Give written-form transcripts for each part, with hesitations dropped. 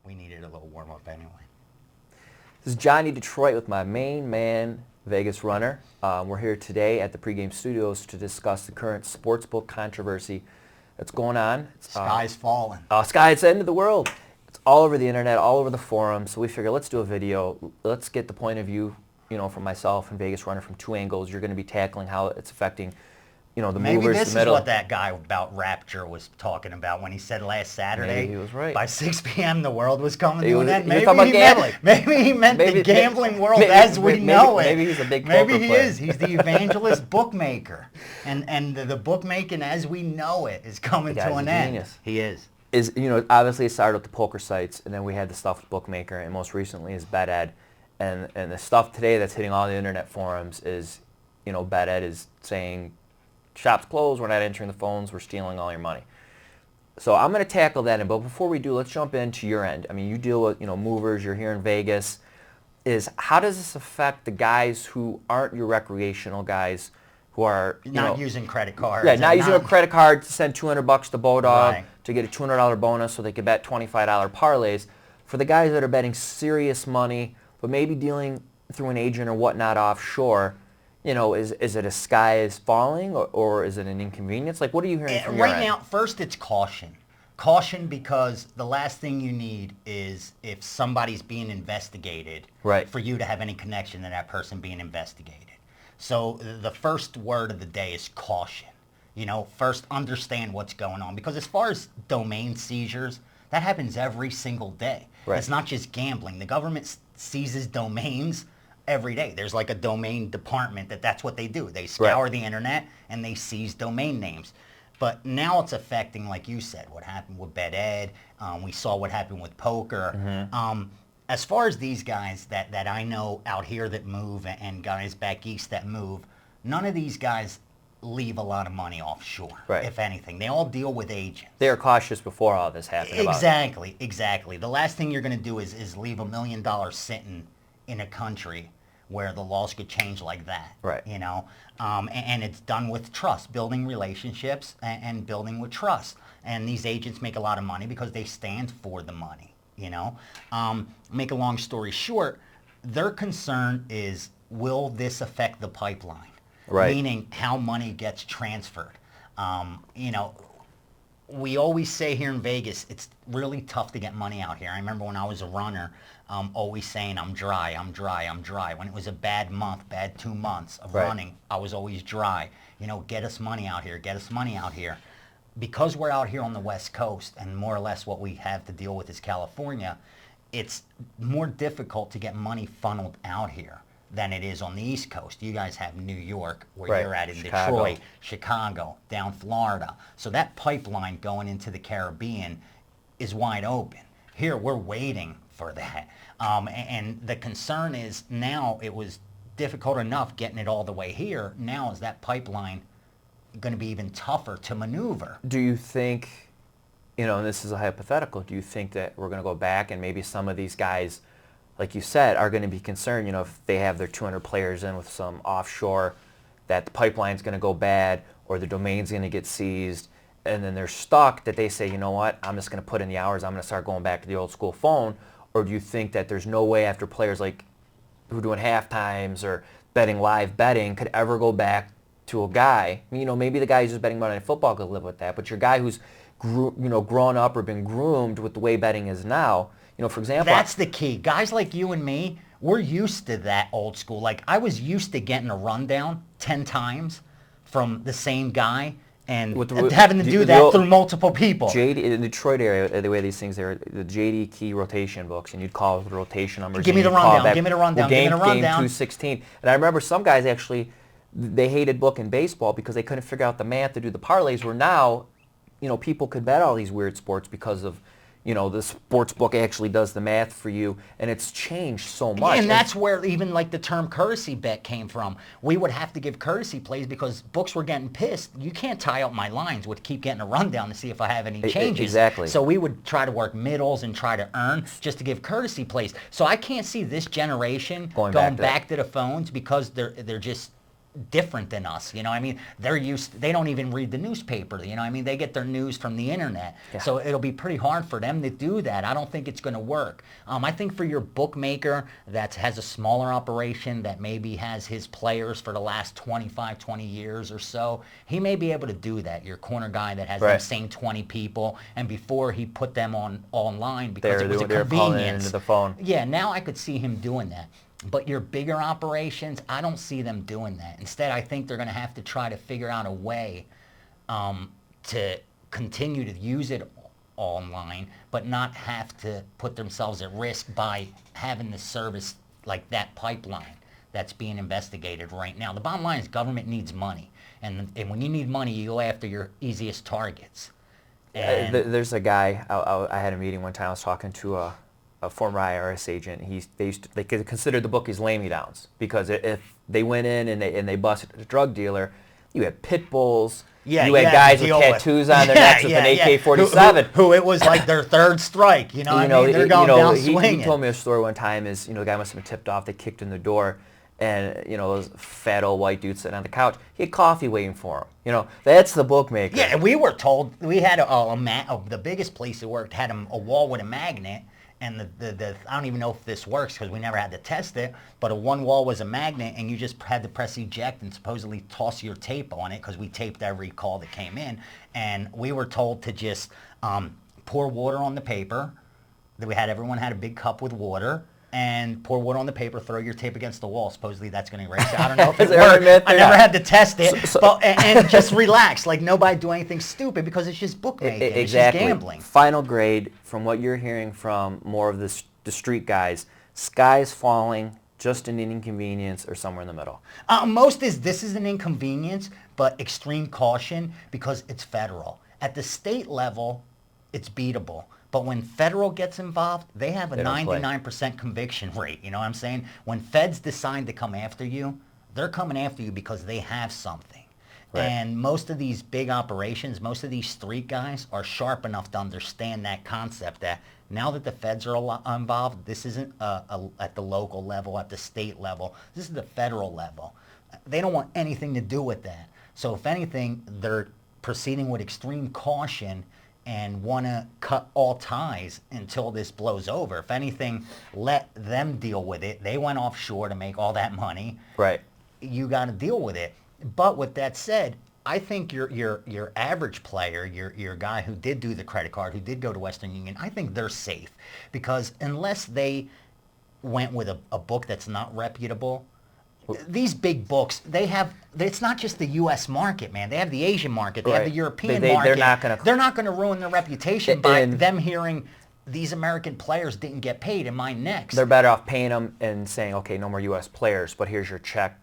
we needed a little warm-up anyway. This is Johnny Detroit with my main man, Vegas Runner. We're here today at the Pregame studios to discuss the current sportsbook controversy that's going on. Sky's falling. Sky, it's the end of the world. It's all over the internet, all over the forums. So we figured, let's do a video. Let's get the point of view, from myself and Vegas Runner from two angles. You're going to be tackling how it's affecting, the movers, the middle. Maybe this is what that guy about Rapture was talking about when he said last Saturday. Maybe he was right. By 6 p.m. the world was coming to an end. Maybe he meant the gambling world as we know it. Maybe he's a big poker player. Maybe he is. He's the evangelist bookmaker. And the bookmaking as we know it is coming to an end. Genius. He is. Obviously it started with the poker sites, and then we had the stuff with Bookmaker, and most recently is BetEd. And the stuff today that's hitting all the internet forums is, BetEd is saying, shop's closed, we're not entering the phones, we're stealing all your money. So I'm going to tackle that, but before we do, let's jump into your end. I mean, you deal with, movers, you're here in Vegas. How does this affect the guys who aren't your recreational guys, who are, not using credit cards? Yeah, not using a credit card to send $200 to Bodog, right, to get a $200 bonus so they could bet $25 parlays. For the guys that are betting serious money, but maybe dealing through an agent or whatnot offshore, is it a sky is falling or is it an inconvenience? Like, what are you hearing from your end? Right now, first it's caution. Caution because the last thing you need is if somebody's being investigated, right, for you to have any connection to that person being investigated. So the first word of the day is caution. First understand what's going on. Because as far as domain seizures, that happens every single day. Right. It's not just gambling. The government seizes domains every day. There's like a domain department that's what they do. They scour the internet and they seize domain names. But now it's affecting, like you said, what happened with BetEd. We saw what happened with poker. Mm-hmm. As far as these guys that I know out here that move and guys back east that move, none of these guys leave a lot of money offshore, if anything. They all deal with agents. They were cautious before all this happened. Exactly. The last thing you're going to do is leave $1 million sitting in a country where the laws could change like that. Right. And it's done with trust, building relationships and building with trust. And these agents make a lot of money because they stand for the money. Make a long story short, their concern is, will this affect the pipeline? Right. Meaning how money gets transferred. We always say here in Vegas, it's really tough to get money out here. I remember when I was a runner, always saying, I'm dry. When it was a bad month, bad 2 months of running, I was always dry. Get us money out here. Because we're out here on the West Coast, and more or less what we have to deal with is California, it's more difficult to get money funneled out here than it is on the East Coast. You guys have New York, where you're at in Detroit, Chicago, down Florida. So that pipeline going into the Caribbean is wide open. Here, we're waiting for that. And the concern is now it was difficult enough getting it all the way here. Now is that pipeline going to be even tougher to maneuver? Do you think, and this is a hypothetical, do you think that we're going to go back and maybe some of these guys, like you said, are going to be concerned, if they have their 200 players in with some offshore, that the pipeline's going to go bad or the domain's going to get seized, and then they're stuck, that they say, you know what, I'm just going to put in the hours, I'm going to start going back to the old school phone? Or do you think that there's no way after players like who are doing half times or live betting could ever go back to a guy? Maybe the guy who's just betting Monday Night Football could live with that, but your guy who's grown up or been groomed with the way betting is now, for example. That's the key. Guys like you and me, we're used to that old school. Like, I was used to getting a rundown 10 times from the same guy and having to do that through multiple people. JD, in the Detroit area, the way these things are, the JD key rotation books, and you'd call with the rotation numbers. Give me the rundown. Game 216. And I remember some guys actually, they hated booking baseball because they couldn't figure out the math to do the parlays, where now, people could bet all these weird sports because of, the sports book actually does the math for you, and it's changed so much. And that's where even like the term courtesy bet came from. We would have to give courtesy plays because books were getting pissed. You can't tie up my lines with keep getting a rundown to see if I have any changes. Exactly. So we would try to work middles and try to earn just to give courtesy plays. So I can't see this generation going back to the phones because they're just different than us. You know, I mean, they don't even read the newspaper. You know, I mean, they get their news from the internet. Yeah. So it'll be pretty hard for them to do that. I don't think it's going to work. I think for your bookmaker that has a smaller operation that maybe has his players for the last 25, 20 years or so, he may be able to do that. Your corner guy that has them same 20 people, and before he put them online because it was a they're calling convenience. into the phone. Yeah, now I could see him doing that. But your bigger operations, I don't see them doing that. Instead, I think they're going to have to try to figure out a way to continue to use it online, but not have to put themselves at risk by having the service like that pipeline that's being investigated right now. The bottom line is government needs money. And when you need money, you go after your easiest targets. There's a guy, I had a meeting one time, I was talking to a former IRS agent. They considered the bookies lay-me-downs because if they went in and they busted a drug dealer, you had pit bulls, you had guys with tattoos on their necks with an AK-47. Who it was like their third strike, you know what I mean? They're going down swinging. He told me a story one time is, the guy must have been tipped off, they kicked in the door, and, those fat old white dude sitting on the couch, he had coffee waiting for him. That's the bookmaker. Yeah, we were told, we had the biggest place that worked had a wall with a magnet. And I don't even know if this works because we never had to test it, but one wall was a magnet and you just had to press eject and supposedly toss your tape on it because we taped every call that came in. And we were told to just pour water on the paper. Everyone had a big cup with water and pour water on the paper, throw your tape against the wall. Supposedly that's going to erase it. I don't know if it worked. I never had to test it. And just relax. Like nobody do anything stupid because it's just bookmaking. Exactly. It's just gambling. Final grade, from what you're hearing from more of the street guys, sky's falling, just an inconvenience, or somewhere in the middle? This is an inconvenience, but extreme caution because it's federal. At the state level, it's beatable. But when federal gets involved, they have a 99% conviction rate. You know what I'm saying? When feds decide to come after you, they're coming after you because they have something. Right. And most of these big operations, most of these street guys are sharp enough to understand that concept that now that the feds are involved, this isn't at the local level, at the state level. This is the federal level. They don't want anything to do with that. So if anything, they're proceeding with extreme caution and want to cut all ties until this blows over. If anything, let them deal with it. They went offshore to make all that money. Right. You got to deal with it. But with that said, I think your average player, your guy who did do the credit card, who did go to Western Union, I think they're safe because unless they went with a book that's not reputable, these big books, it's not just the U.S. market, man. They have the Asian market. They have the European market. They're not going to ruin their reputation by them hearing these American players didn't get paid. Am I next? They're better off paying them and saying, okay, no more U.S. players, but here's your check,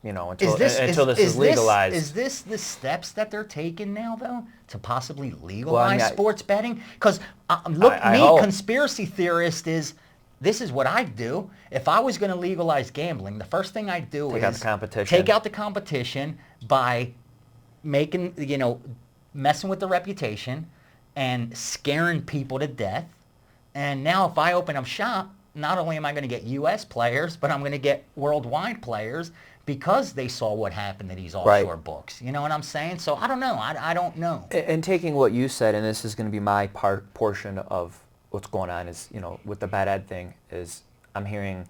until this is legalized. Is this the steps that they're taking now, though, to possibly legalize sports betting? Because conspiracy theorist is... This is what I'd do. If I was going to legalize gambling, the first thing I'd do is take out the competition by making, messing with the reputation and scaring people to death. And now if I open up shop, not only am I going to get U.S. players, but I'm going to get worldwide players because they saw what happened to these offshore books. You know what I'm saying? So I don't know. I don't know. And taking what you said, and this is going to be my portion of what's going on is, with the Bet Ed thing is I'm hearing,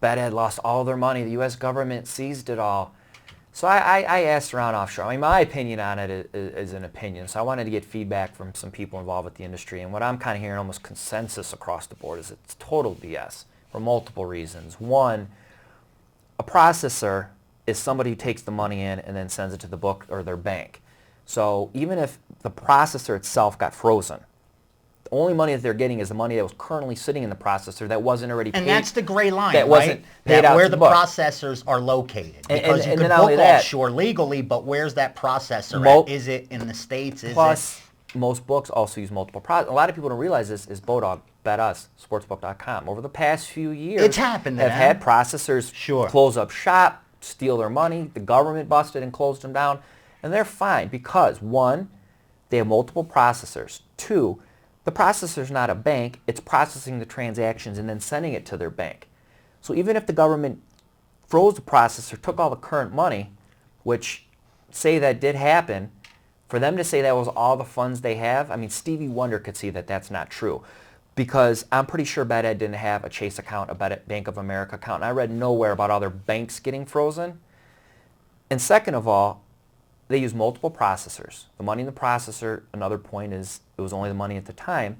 Bet Ed lost all their money. The U.S. government seized it all. So I asked around offshore. I mean, my opinion on it is an opinion. So I wanted to get feedback from some people involved with the industry. And what I'm kind of hearing almost consensus across the board is it's total BS for multiple reasons. One, a processor is somebody who takes the money in and then sends it to the book or their bank. So even if the processor itself got frozen, the only money that they're getting is the money that was currently sitting in the processor that wasn't already paid. And that's the gray line, that wasn't paid out where the processors are located. Because you could book offshore legally, but where's that processor at? Is it in the States? Plus, most books also use multiple processors. A lot of people don't realize this is Bodog, Bet Us, Sportsbook.com. Over the past few years, it's happened have had processors close up shop, steal their money. The government busted and closed them down. And they're fine because, one, they have multiple processors. Two, the processor's not a bank. It's processing the transactions and then sending it to their bank. So even if the government froze the processor, took all the current money, which say that did happen, for them to say that was all the funds they have, I mean, Stevie Wonder could see that that's not true. Because I'm pretty sure BetEd didn't have a Chase account, a Bank of America account, and I read nowhere about other banks getting frozen. And second of all, they use multiple processors. The money in the processor, another point is, it was only the money at the time.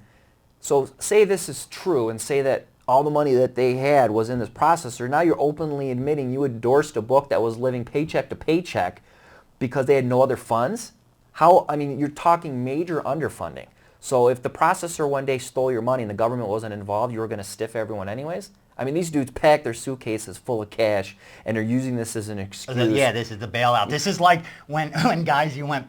So say this is true and say that all the money that they had was in this processor. Now you're openly admitting you endorsed a book that was living paycheck to paycheck because they had no other funds. How, I mean, you're talking major underfunding. So if the processor one day stole your money and the government wasn't involved, you were going to stiff everyone anyways? I mean, these dudes pack their suitcases full of cash, and they're using this as an excuse. Yeah, this is the bailout. This is like when guys you went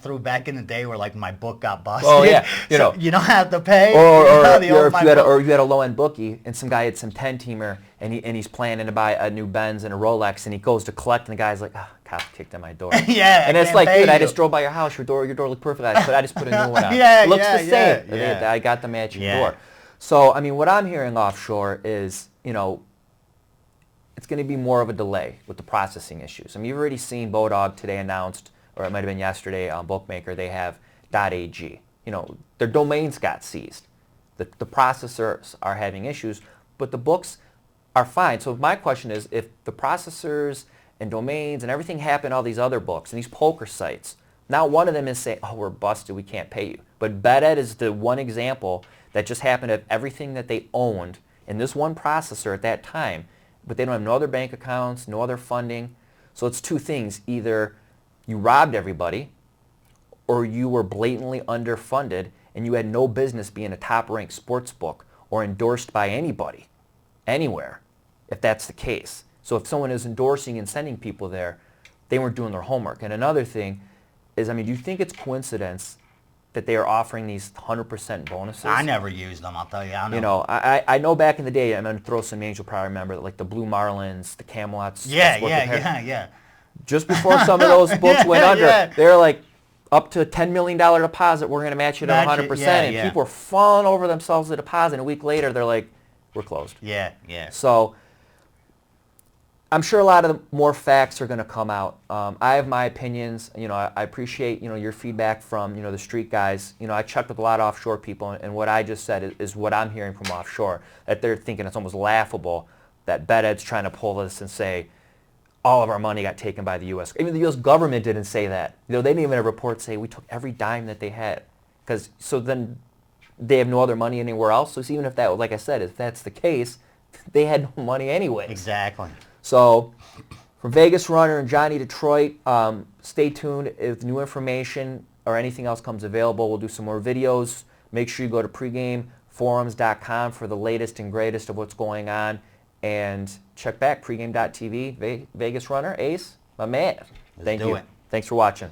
through back in the day where like my book got busted. Oh yeah, so you don't have to pay. Or if you had a low-end bookie and some guy had some 10-teamer and he's planning to buy a new Benz and a Rolex and he goes to collect and the guy's like, cop kicked in my door. Yeah, and it's like, dude, I just drove by your house. Your door looked perfect. I just put a new one on. It looks the same. Yeah. I got the matching door. So I mean, what I'm hearing offshore is, it's going to be more of a delay with the processing issues. I mean, you've already seen Bodog today announced, or it might have been yesterday on Bookmaker, they have .ag. Their domains got seized. The processors are having issues, but the books are fine. So my question is, if the processors and domains and everything happened, all these other books and these poker sites, now one of them is saying, oh, we're busted, we can't pay you. But BetEd is the one example that just happened to have everything that they owned in this one processor at that time, but they don't have no other bank accounts, no other funding. So it's two things. Either you robbed everybody or you were blatantly underfunded and you had no business being a top-ranked sports book or endorsed by anybody, anywhere, if that's the case. So if someone is endorsing and sending people there, they weren't doing their homework. And another thing is, I mean, do you think it's coincidence that they are offering these 100% bonuses? I never used them, I'll tell you. I know back in the day, I'm going to throw some names you'll probably remember, like the Blue Marlins, the Camelots. Yeah. Just before some of those books went under, they're like, up to a $10 million deposit, we're going to match it at 100%. And people are falling over themselves to deposit. And a week later, they're like, we're closed. Yeah. So I'm sure a lot of the more facts are going to come out. I have my opinions. I appreciate, your feedback from, the street guys. I checked with a lot of offshore people, and what I just said is what I'm hearing from offshore, that they're thinking it's almost laughable that BetEd's trying to pull this and say, all of our money got taken by the U.S. Even the U.S. government didn't say that. They didn't even have a report say we took every dime that they had. So then they have no other money anywhere else. So even if that, like I said, if that's the case, they had no money anyway. Exactly. So from Vegas Runner and Johnny Detroit, stay tuned. If new information or anything else comes available, we'll do some more videos. Make sure you go to pregameforums.com for the latest and greatest of what's going on. And check back, pregame.tv, Vegas Runner, Ace, my man. Let's do it. Thanks for watching.